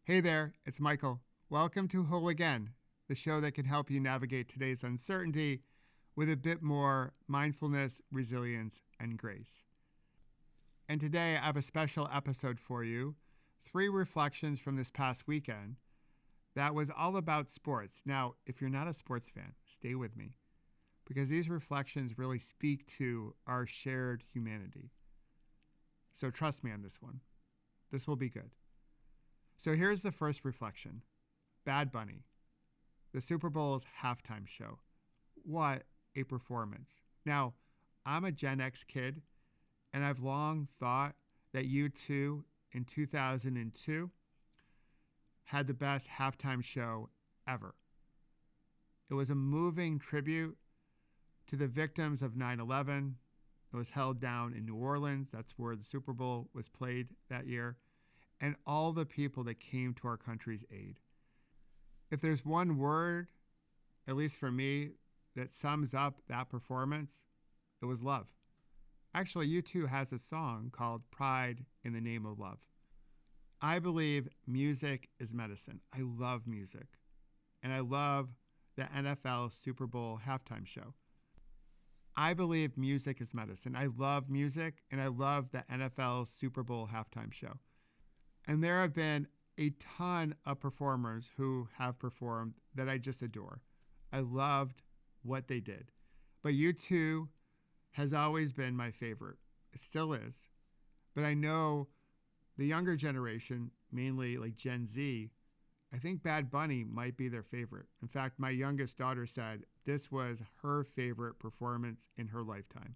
Hey there, it's Michael. Welcome to Whole Again, the show that can help you navigate today's uncertainty with a bit more mindfulness, resilience, and grace. And today I have a special episode for you, 3 reflections from this past weekend that was all about sports. Now, if you're not a sports fan, stay with me, because these reflections really speak to our shared humanity. So trust me on this one. This will be good. So here's the first reflection. Bad Bunny, the Super Bowl's halftime show. What a performance. Now, I'm a Gen X kid, and I've long thought that U2 in 2002 had the best halftime show ever. It was a moving tribute to the victims of 9/11. It was held down in New Orleans. That's where the Super Bowl was played that year. And all the people that came to our country's aid. If there's one word, at least for me, that sums up that performance, it was love. Actually, U2 has a song called Pride in the Name of Love. I believe music is medicine. I love music. And I love the NFL Super Bowl halftime show. I believe music is medicine. I love music, and I love the NFL Super Bowl halftime show. And there have been a ton of performers who have performed that I just adore. I loved what they did. But U2 has always been my favorite. It still is. But I know the younger generation, mainly like Gen Z, I think Bad Bunny might be their favorite. In fact, my youngest daughter said this was her favorite performance in her lifetime.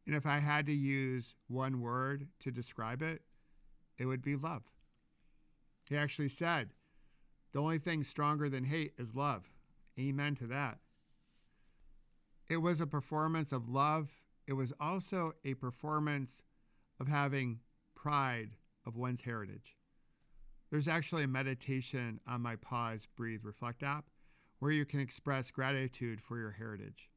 And if I had to use one word to describe it, it would be love. He actually said, the only thing stronger than hate is love. Amen to that. It was a performance of love. It was also a performance of having pride of one's heritage. There's actually a meditation on my Pause, Breathe, Reflect app where you can express gratitude for your heritage.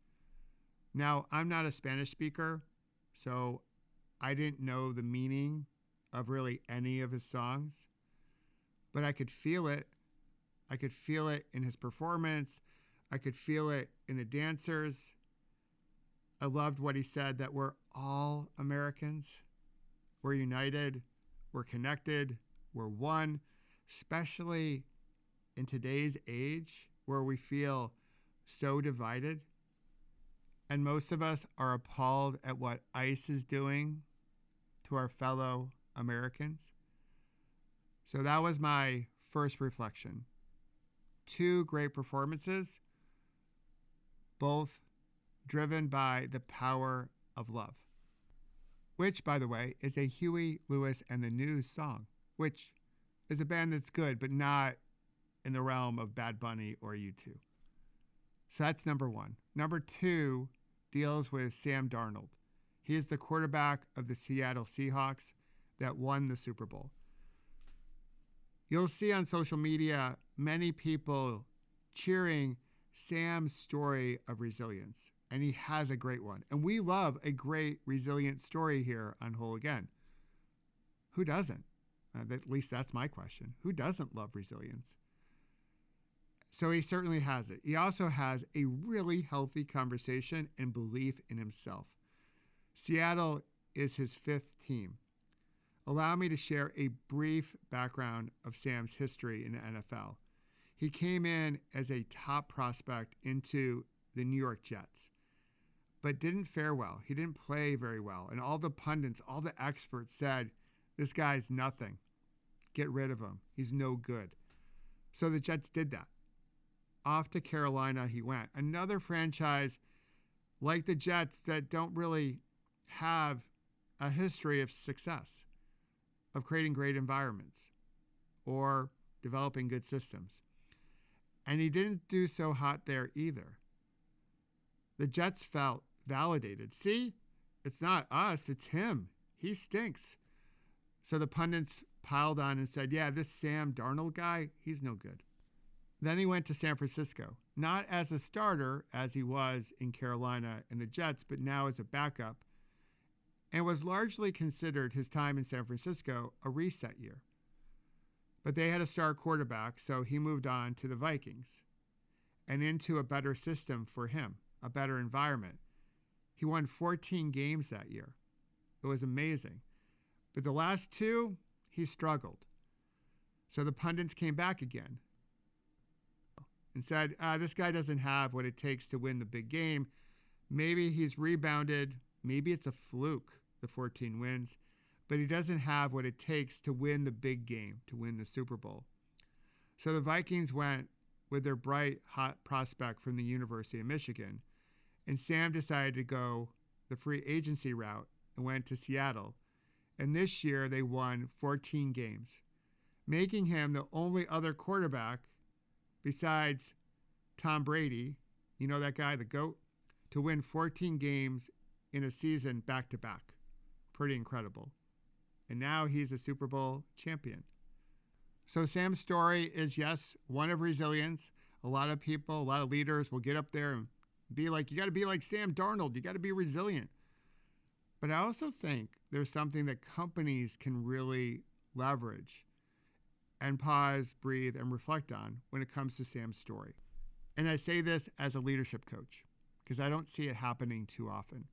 Now, I'm not a Spanish speaker, so I didn't know the meaning of really any of his songs, but I could feel it. I could feel it in his performance. I could feel it in the dancers. I loved what he said, that we're all Americans. We're united. We're connected. We're one, especially in today's age where we feel so divided. And most of us are appalled at what ICE is doing to our fellow Americans. So that was my first reflection. 2 great performances, both driven by the power of love, which, by the way, is a Huey Lewis and the News song, which is a band that's good, but not in the realm of Bad Bunny or U2. So that's number 1. Number 2 deals with Sam Darnold. He is the quarterback of the Seattle Seahawks that won the Super Bowl. You'll see on social media many people cheering Sam's story of resilience, and he has a great one. And we love a great resilient story here on Whole Again. Who doesn't? At least that's my question. Who doesn't love resilience? So he certainly has it. He also has a really healthy conversation and belief in himself. Seattle is his 5th team. Allow me to share a brief background of Sam's history in the NFL. He came in as a top prospect into the New York Jets, but didn't fare well. He didn't play very well. And all the pundits, all the experts said, this guy's nothing. Get rid of him. He's no good. So the Jets did that. Off to Carolina he went. Another franchise like the Jets that don't really have a history of success, of creating great environments or developing good systems. And he didn't do so hot there either. The Jets felt validated. See, it's not us, it's him. He stinks. So the pundits piled on and said, yeah, this Sam Darnold guy, he's no good. Then he went to San Francisco, not as a starter as he was in Carolina and the Jets, but now as a backup, and was largely considered his time in San Francisco a reset year. But they had a star quarterback, so he moved on to the Vikings and into a better system for him, a better environment. He won 14 games that year. It was amazing. But the last two, he struggled. So the pundits came back again and said, this guy doesn't have what it takes to win the big game. Maybe he's rebounded. Maybe it's a fluke, the 14 wins. But he doesn't have what it takes to win the big game, to win the Super Bowl. So the Vikings went with their bright, hot prospect from the University of Michigan. And Sam decided to go the free agency route and went to Seattle. And this year they won 14 games, making him the only other quarterback besides Tom Brady, you know that guy, the GOAT, to win 14 games in a season back-to-back. Pretty incredible. And now he's a Super Bowl champion. So Sam's story is, yes, one of resilience. A lot of people, a lot of leaders will get up there and be like, you got to be like Sam Darnold. You got to be resilient. But I also think there's something that companies can really leverage and pause, breathe, and reflect on when it comes to Sam's story. And I say this as a leadership coach because I don't see it happening too often.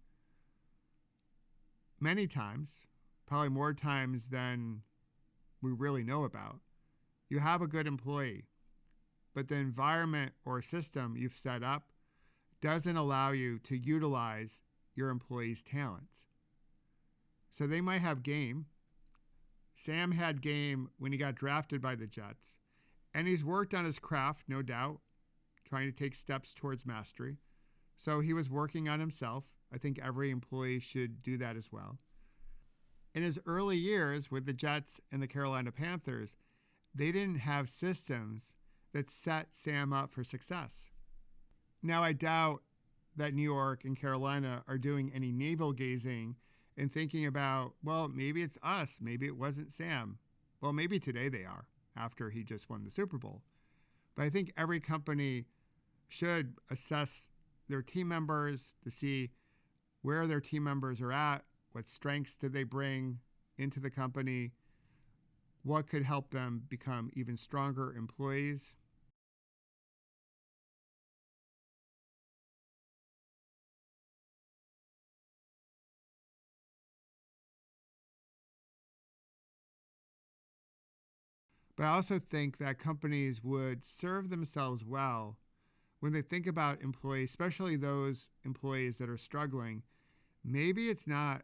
Many times, probably more times than we really know about, you have a good employee, but the environment or system you've set up doesn't allow you to utilize your employees' talents. So they might have game. Sam had game when he got drafted by the Jets, and he's worked on his craft, no doubt, trying to take steps towards mastery. So he was working on himself. I think every employee should do that as well. In his early years with the Jets and the Carolina Panthers, they didn't have systems that set Sam up for success. Now, I doubt that New York and Carolina are doing any navel gazing and thinking about, well, maybe it's us. Maybe it wasn't Sam. Well, maybe today they are after he just won the Super Bowl. But I think every company should assess their team members to see where their team members are at, what strengths did they bring into the company, what could help them become even stronger employees. But I also think that companies would serve themselves well when they think about employees, especially those employees that are struggling. Maybe it's not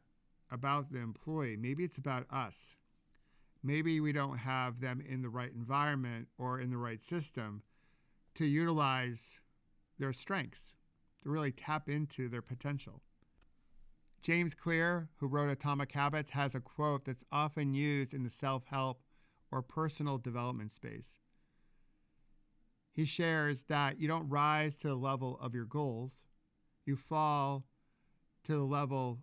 about the employee. Maybe it's about us. Maybe we don't have them in the right environment or in the right system to utilize their strengths, to really tap into their potential. James Clear, who wrote Atomic Habits, has a quote that's often used in the self-help or personal development space. He shares that you don't rise to the level of your goals, you fall to the level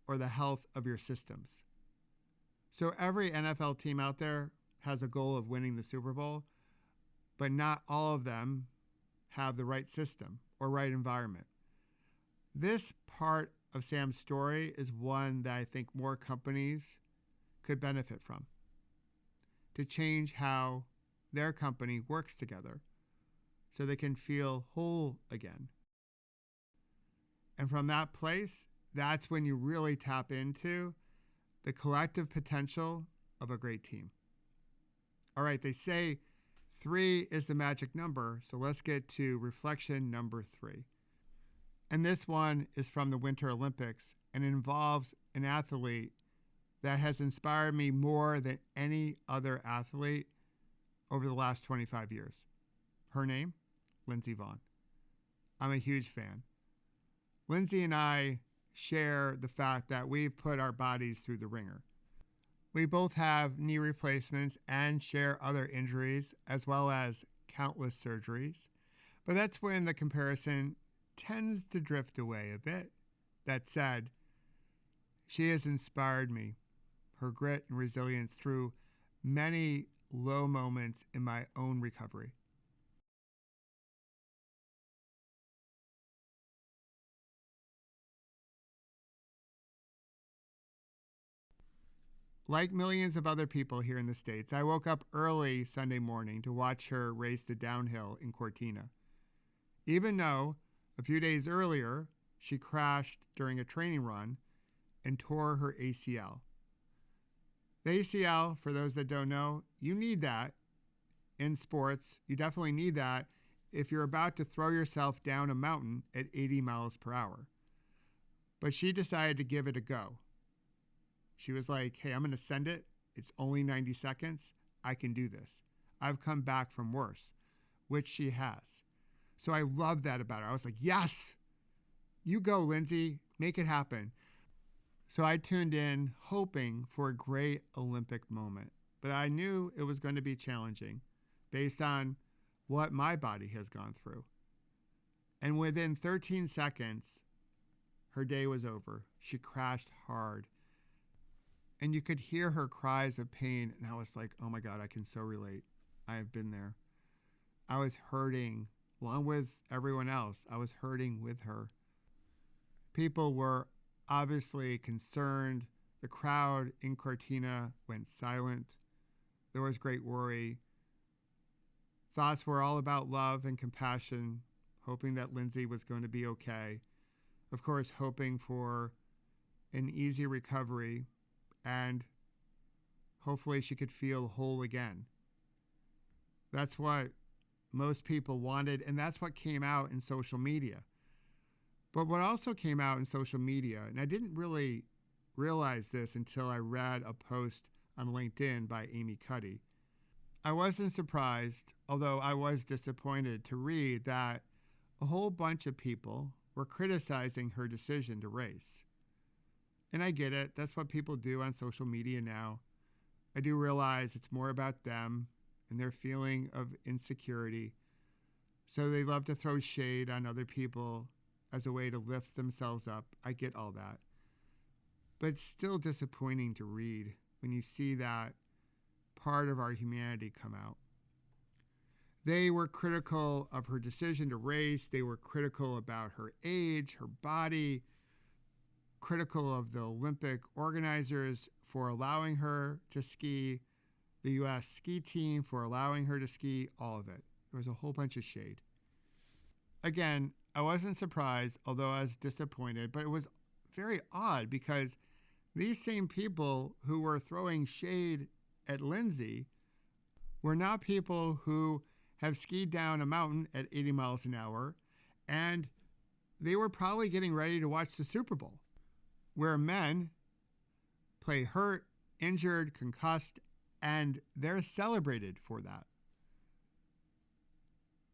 or the health of your systems. So every NFL team out there has a goal of winning the Super Bowl, but not all of them have the right system or right environment. This part of Sam's story is one that I think more companies could benefit from, to change how their company works together so they can feel whole again. And from that place, that's when you really tap into the collective potential of a great team. All right, they say 3 is the magic number, so let's get to reflection number 3. And this one is from the Winter Olympics and involves an athlete that has inspired me more than any other athlete over the last 25 years. Her name, Lindsey Vonn. I'm a huge fan. Lindsey and I share the fact that we've put our bodies through the ringer. We both have knee replacements and share other injuries as well as countless surgeries. But that's when the comparison tends to drift away a bit. That said, she has inspired me, her grit and resilience through many low moments in my own recovery. Like millions of other people here in the States, I woke up early Sunday morning to watch her race the downhill in Cortina. Even though a few days earlier, she crashed during a training run and tore her ACL. The ACL, for those that don't know, you need that in sports. You definitely need that if you're about to throw yourself down a mountain at 80 miles per hour. But she decided to give it a go. She was like, hey, I'm going to send it. It's only 90 seconds. I can do this. I've come back from worse, which she has. So I love that about her. I was like, yes, you go, Lindsey. Make it happen. So I tuned in hoping for a great Olympic moment. But I knew it was going to be challenging based on what my body has gone through. And within 13 seconds, her day was over. She crashed hard. And you could hear her cries of pain. And I was like, oh my God, I can so relate. I have been there. I was hurting along with everyone else. I was hurting with her. People were obviously concerned. The crowd in Cortina went silent. There was great worry. Thoughts were all about love and compassion, hoping that Lindsey was going to be okay. Of course, hoping for an easy recovery and hopefully she could feel whole again. That's what most people wanted, and that's what came out in social media. But what also came out in social media, and I didn't really realize this until I read a post on LinkedIn by Amy Cuddy. I wasn't surprised, although I was disappointed to read that a whole bunch of people were criticizing her decision to race. And I get it. That's what people do on social media now. I do realize it's more about them and their feeling of insecurity. So they love to throw shade on other people as a way to lift themselves up. I get all that. But it's still disappointing to read when you see that part of our humanity come out. They were critical of her decision to race. They were critical about her age, her body, critical of the Olympic organizers for allowing her to ski, the U.S. ski team for allowing her to ski, all of it. There was a whole bunch of shade. Again, I wasn't surprised, although I was disappointed, but it was very odd because these same people who were throwing shade at Lindsey were not people who have skied down a mountain at 80 miles an hour, and they were probably getting ready to watch the Super Bowl, where men play hurt, injured, concussed, and they're celebrated for that.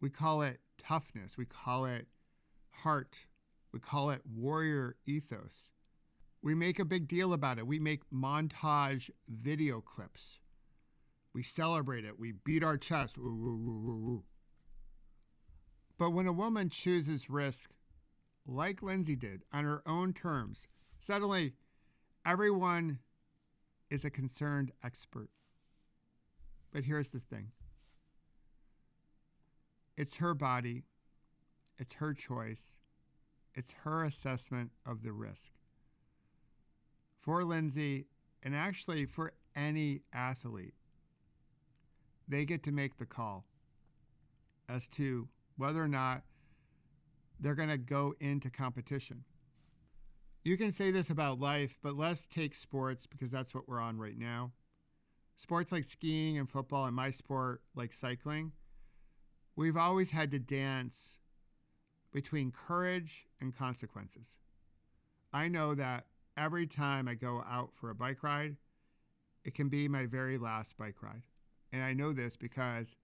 We call it toughness. We call it heart. We call it warrior ethos. We make a big deal about it. We make montage video clips. We celebrate it. We beat our chest. Ooh, ooh, ooh, ooh. But when a woman chooses risk, like Lindsey did, on her own terms, suddenly everyone is a concerned expert. But here's the thing. It's her body. It's her choice. It's her assessment of the risk. For Lindsey, and actually for any athlete, they get to make the call as to whether or not they're going to go into competition. You can say this about life, but let's take sports because that's what we're on right now. Sports like skiing and football, and my sport like cycling, we've always had to dance between courage and consequences. I know that every time I go out for a bike ride, it can be my very last bike ride. And I know this because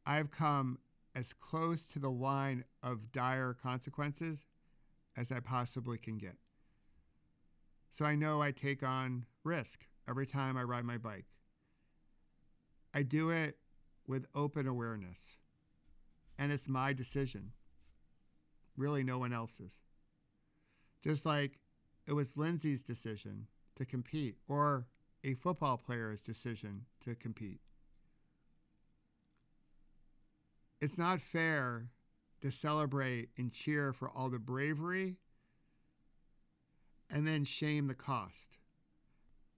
I've come as close to the line of dire consequences as I possibly can get. So I know I take on risk every time I ride my bike. I do it with open awareness. And it's my decision. Really no one else's. Just like it was Lindsey's decision to compete or a football player's decision to compete. It's not fair to celebrate and cheer for all the bravery and then shame the cost.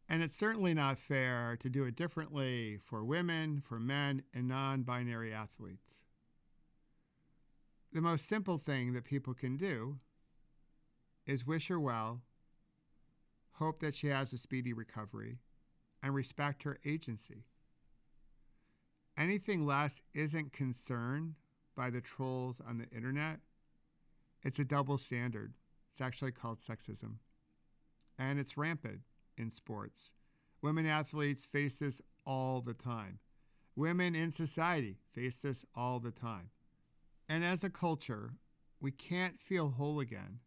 And it's certainly not fair to do it differently for women, for men, and non-binary athletes. The most simple thing that people can do is wish her well, hope that she has a speedy recovery, and respect her agency. Anything less isn't concern by the trolls on the internet. It's a double standard. It's actually called sexism. And it's rampant in sports. Women athletes face this all the time. Women in society face this all the time. And as a culture, we can't feel whole again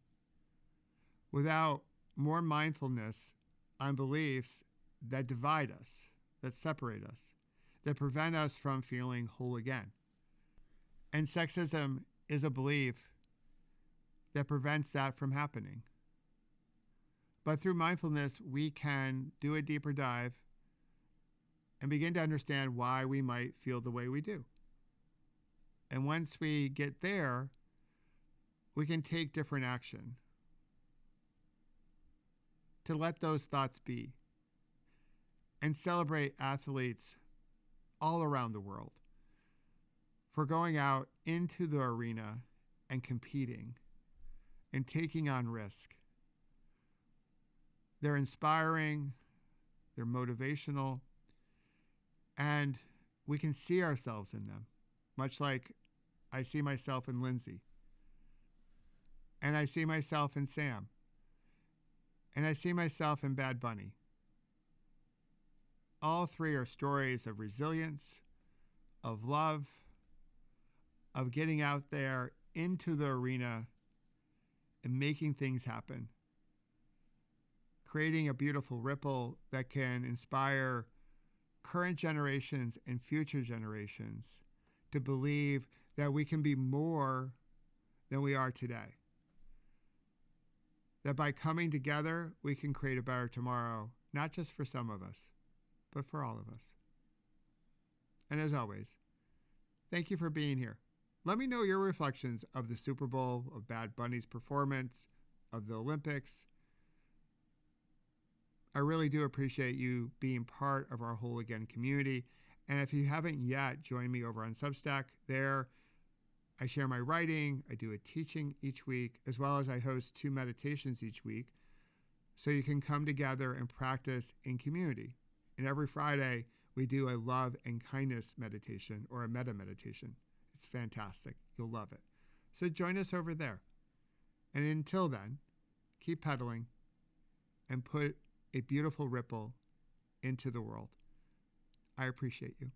without more mindfulness on beliefs that divide us, that separate us, that prevent us from feeling whole again. And sexism is a belief that prevents that from happening. But through mindfulness, we can do a deeper dive and begin to understand why we might feel the way we do. And once we get there, we can take different action to let those thoughts be and celebrate athletes all around the world for going out into the arena and competing and taking on risk. They're inspiring, they're motivational, and we can see ourselves in them, much like I see myself in Lindsey, and I see myself in Sam, and I see myself in Bad Bunny. All three are stories of resilience, of love, of getting out there into the arena and making things happen, creating a beautiful ripple that can inspire current generations and future generations to believe that we can be more than we are today. That by coming together, we can create a better tomorrow, not just for some of us, but for all of us. And as always, thank you for being here. Let me know your reflections of the Super Bowl, of Bad Bunny's performance, of the Olympics. I really do appreciate you being part of our Whole Again community. And if you haven't yet joined me over on Substack, there I share my writing, I do a teaching each week, as well as I host 2 meditations each week, so you can come together and practice in community. And every Friday, we do a love and kindness meditation or a metta meditation. It's fantastic. You'll love it. So join us over there. And until then, keep pedaling and put a beautiful ripple into the world. I appreciate you.